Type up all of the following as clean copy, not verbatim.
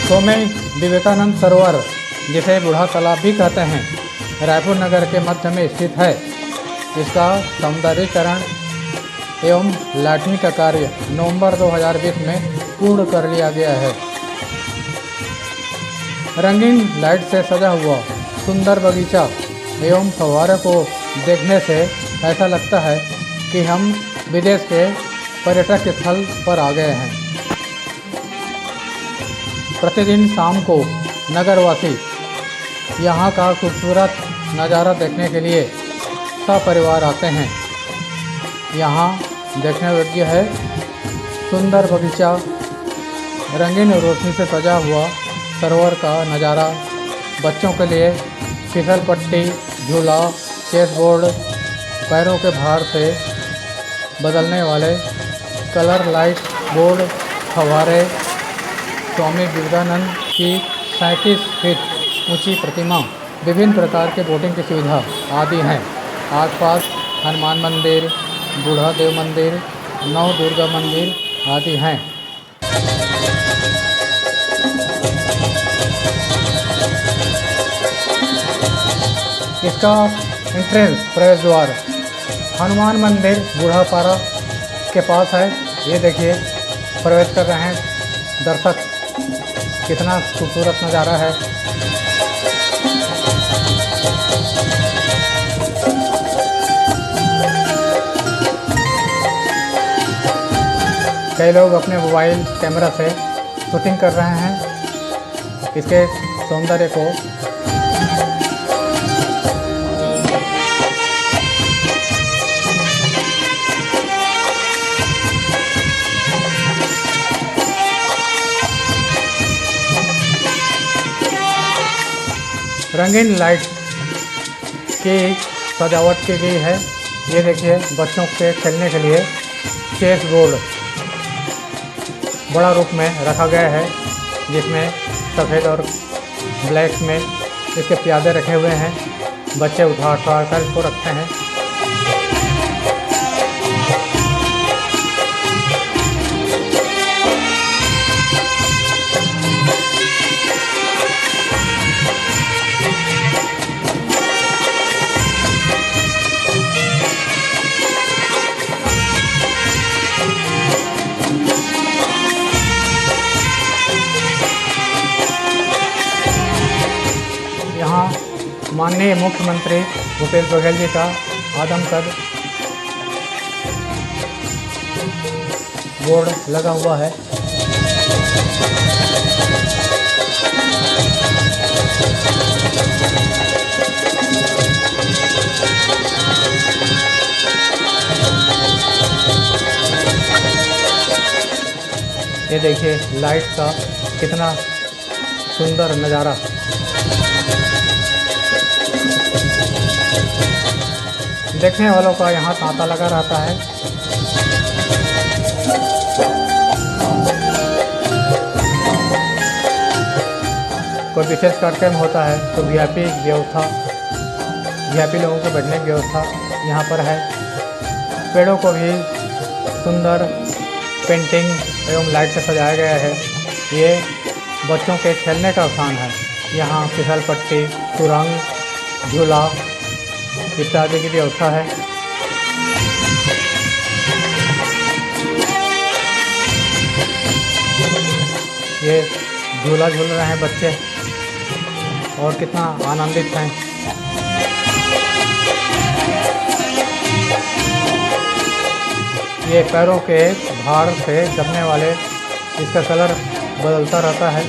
स्वामी विवेकानंद सरोवर, जिसे बूढ़ा तालाब भी कहते हैं, रायपुर नगर के मध्य में स्थित है। इसका सौंदर्यीकरण एवं लाइटनिंग का कार्य नवंबर 2020 में पूर्ण कर लिया गया है। रंगीन लाइट से सजा हुआ सुंदर बगीचा एवं फव्वारे को देखने से ऐसा लगता है कि हम विदेश के पर्यटक स्थल पर आ गए हैं। प्रतिदिन शाम को नगरवासी यहाँ का खूबसूरत नज़ारा देखने के लिए सपरिवार आते हैं। यहाँ देखने योग्य है सुंदर बगीचा, रंगीन रोशनी से सजा हुआ सरोवर का नज़ारा, बच्चों के लिए फिसल पट्टी, झूला, चेस बोर्ड, पैरों के भार से बदलने वाले कलर लाइट बोर्ड, फव्वारे, स्वामी विवेकानंद की 37 फीट ऊंची प्रतिमा, विभिन्न प्रकार के बोटिंग की सुविधा आदि हैं। आसपास हनुमान मंदिर, बूढ़ा देव मंदिर, नव दुर्गा मंदिर आदि हैं। इसका एंट्रेंस प्रवेश द्वार हनुमान मंदिर बूढ़ापारा के पास है। ये देखिए प्रवेश कर रहे हैं दर्शक, कितना खूबसूरत नज़ारा है। कई लोग अपने मोबाइल कैमरा से शूटिंग कर रहे हैं इसके सौंदर्य को। रंगीन लाइट की सजावट की गई है। ये देखिए बच्चों के खेलने के लिए चेस बोर्ड बड़ा रूप में रखा गया है, जिसमें सफ़ेद और ब्लैक में इसके प्यादे रखे हुए हैं। बच्चे उठा कर इसको रखते हैं। यहाँ माननीय मुख्यमंत्री भूपेश बघेल जी का आदमकद बोर्ड लगा हुआ है। ये देखिए लाइट का कितना सुंदर नज़ारा। देखने वालों का यहाँ तांता लगा रहता है। कोई विशेष कार्यक्रम होता है तो वीआईपी लोगों को बैठने की व्यवस्था यहाँ पर है। पेड़ों को भी सुंदर पेंटिंग एवं लाइट से सजाया गया है। ये बच्चों के खेलने का स्थान है। यहाँ फिसल पट्टी, सुरंग, झूला इत्यादि की व्यवस्था है। ये झूला झूल रहे हैं बच्चे और कितना आनंदित हैं। ये पैरों के भार से दबने वाले, इसका कलर बदलता रहता है।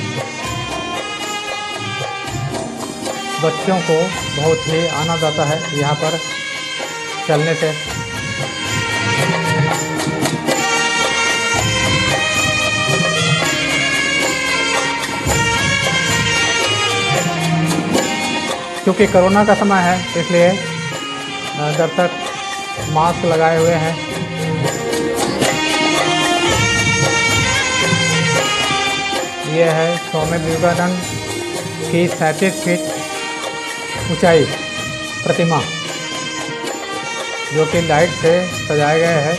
बच्चों को बहुत ही आनंद आता है यहाँ पर चलने से। क्योंकि कोरोना का समय है इसलिए दर्शक मास्क लगाए हुए हैं। ये है स्वामी विवेकानंद की 37 फीट ऊंचाई प्रतिमा, जो कि लाइट से सजाए गए हैं।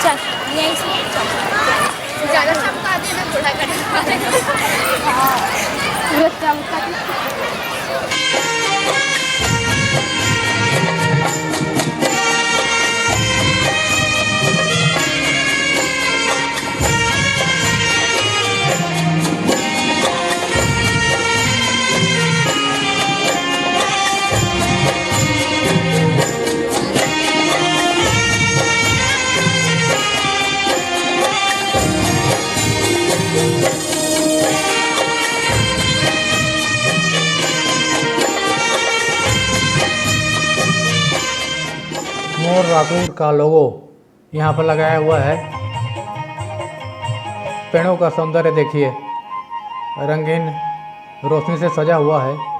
चल, यहीं से चल। मोर राठौड़ का लोगो यहाँ पर लगाया हुआ है। पेड़ों का सौंदर्य देखिए, रंगीन रोशनी से सजा हुआ है।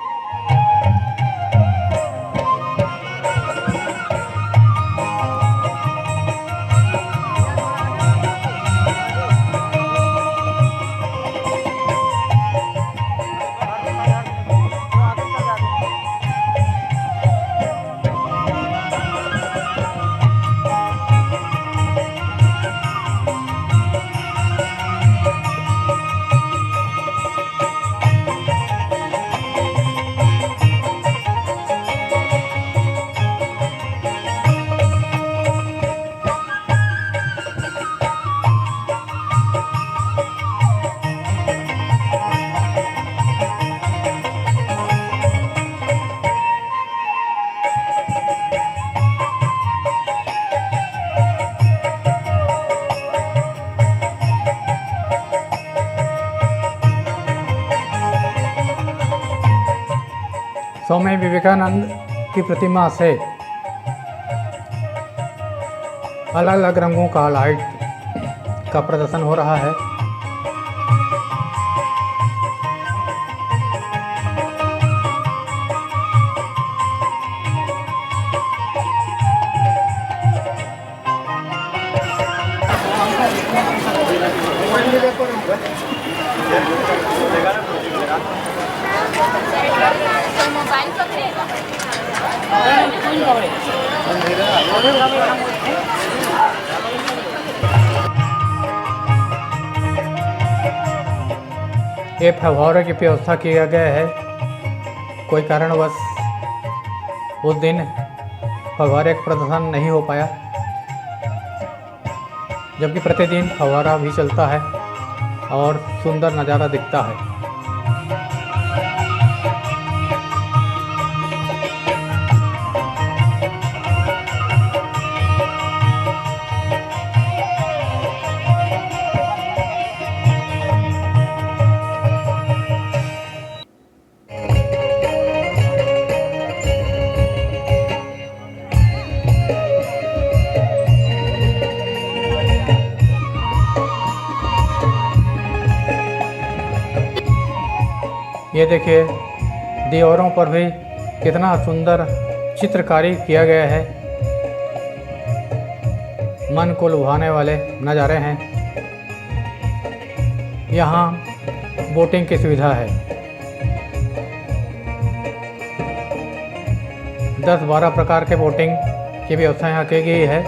स्वामी विवेकानंद की प्रतिमा से अलग अलग रंगों का लाइट का प्रदर्शन हो रहा है। मोबाइल पकड़ेगा। ये फव्वारे की व्यवस्था किया गया है। कोई कारणवश उस दिन फव्वारे का प्रदर्शन नहीं हो पाया, जबकि प्रतिदिन फव्वारा भी चलता है और सुंदर नज़ारा दिखता है। ये देखिए, दीवारों पर भी कितना सुंदर चित्रकारी किया गया है। मन को लुभाने वाले नज़ारे हैं। यहाँ बोटिंग की सुविधा है। 10-12 प्रकार के बोटिंग की व्यवस्था यहाँ की गई है।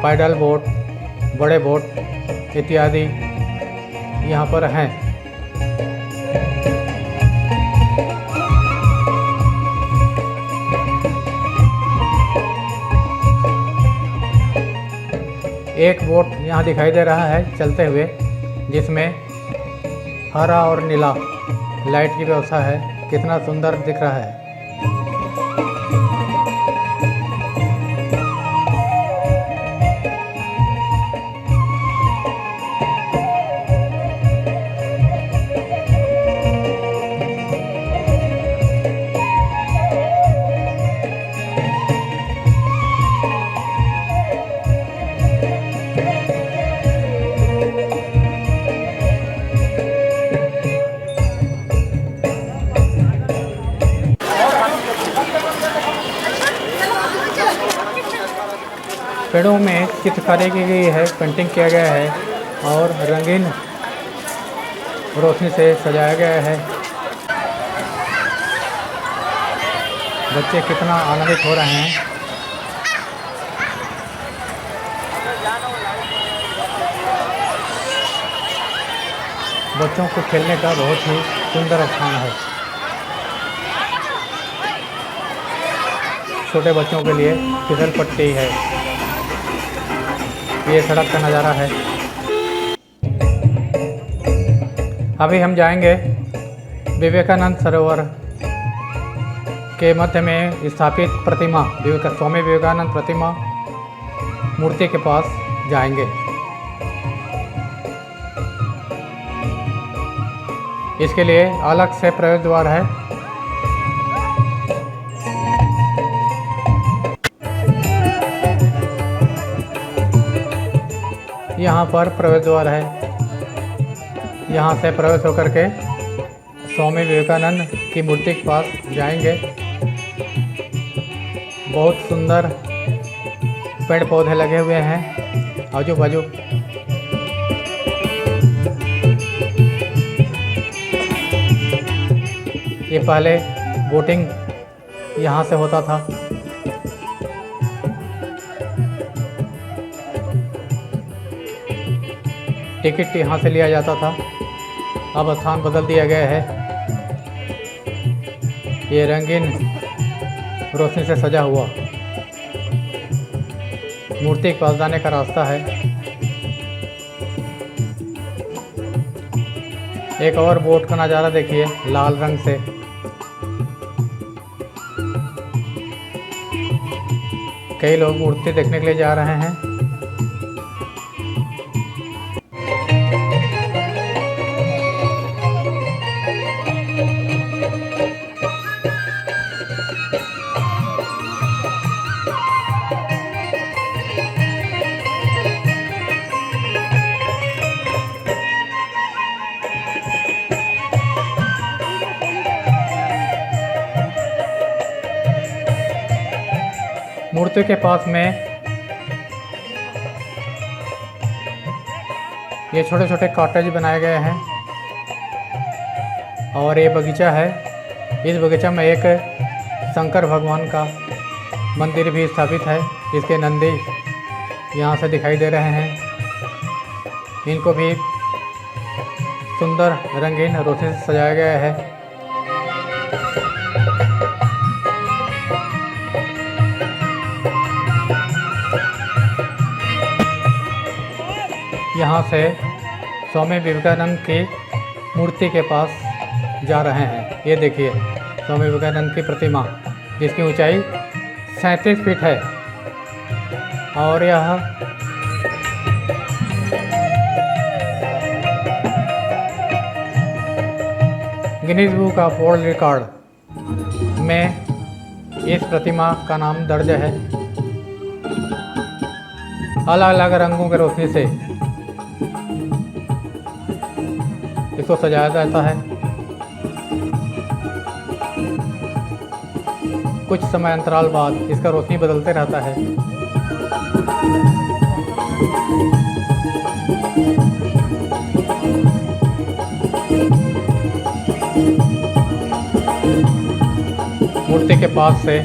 पैडल बोट, बड़े बोट इत्यादि यहाँ पर हैं। एक बोट यहाँ दिखाई दे रहा है चलते हुए, जिसमें हरा और नीला लाइट की व्यवस्था है। कितना सुंदर दिख रहा है। पेड़ों में चित्रकारी की गई है, पेंटिंग किया गया है और रंगीन रोशनी से सजाया गया है। बच्चे कितना आनंदित हो रहे हैं। बच्चों को खेलने का बहुत ही सुंदर स्थान है। छोटे बच्चों के लिए फिसल पट्टी है। ये सड़क का नज़ारा है। अभी हम जाएंगे विवेकानंद सरोवर के मध्य में स्थापित प्रतिमा स्वामी विवेकानंद प्रतिमा मूर्ति के पास जाएंगे। इसके लिए अलग से प्रवेश द्वार है। यहाँ पर प्रवेश द्वार है। यहाँ से प्रवेश होकर के स्वामी विवेकानंद की मूर्ति के पास जाएंगे। बहुत सुंदर पेड़ पौधे लगे हुए हैं आजू बाजू। ये पहले बोटिंग यहाँ से होता था। टिकट यहाँ से लिया जाता था। अब स्थान बदल दिया गया है। ये रंगीन रोशनी से सजा हुआ मूर्ति के पास जाने का रास्ता है। एक और बोट का नज़ारा देखिए लाल रंग से। कई लोग मूर्ति देखने के लिए जा रहे हैं। मूर्ति के पास में ये छोटे छोटे कॉटेज बनाए गए हैं और ये बगीचा है। इस बगीचा में एक शंकर भगवान का मंदिर भी स्थापित है। इसके नंदी यहाँ से दिखाई दे रहे हैं। इनको भी सुंदर रंगीन रोशनी से सजाया गया है। यहाँ से स्वामी विवेकानंद की मूर्ति के पास जा रहे हैं। ये देखिए स्वामी विवेकानंद की प्रतिमा जिसकी ऊंचाई 37 फीट है और यह Guinness book of world record में इस प्रतिमा का नाम दर्ज है। अलग अलग रंगों के रोशनी से इसको सजाया जाता है। कुछ समय अंतराल बाद इसका रोशनी बदलते रहता है। मूर्ति के पास से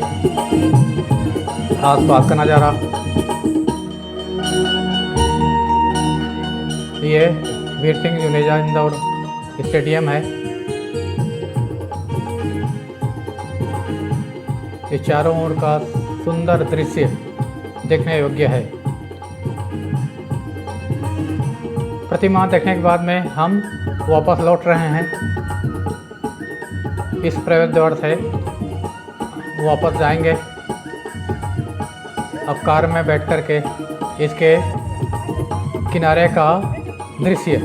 आसपास का नज़ारा। ये वीर सिंह जुनेजा इंदौर स्टेडियम है। इस चारों ओर का सुंदर दृश्य देखने योग्य है। प्रतिमा देखने के बाद में हम वापस लौट रहे हैं। इस प्रवेश द्वार से वापस जाएंगे। अब कार में बैठ कर के इसके किनारे का दृश्य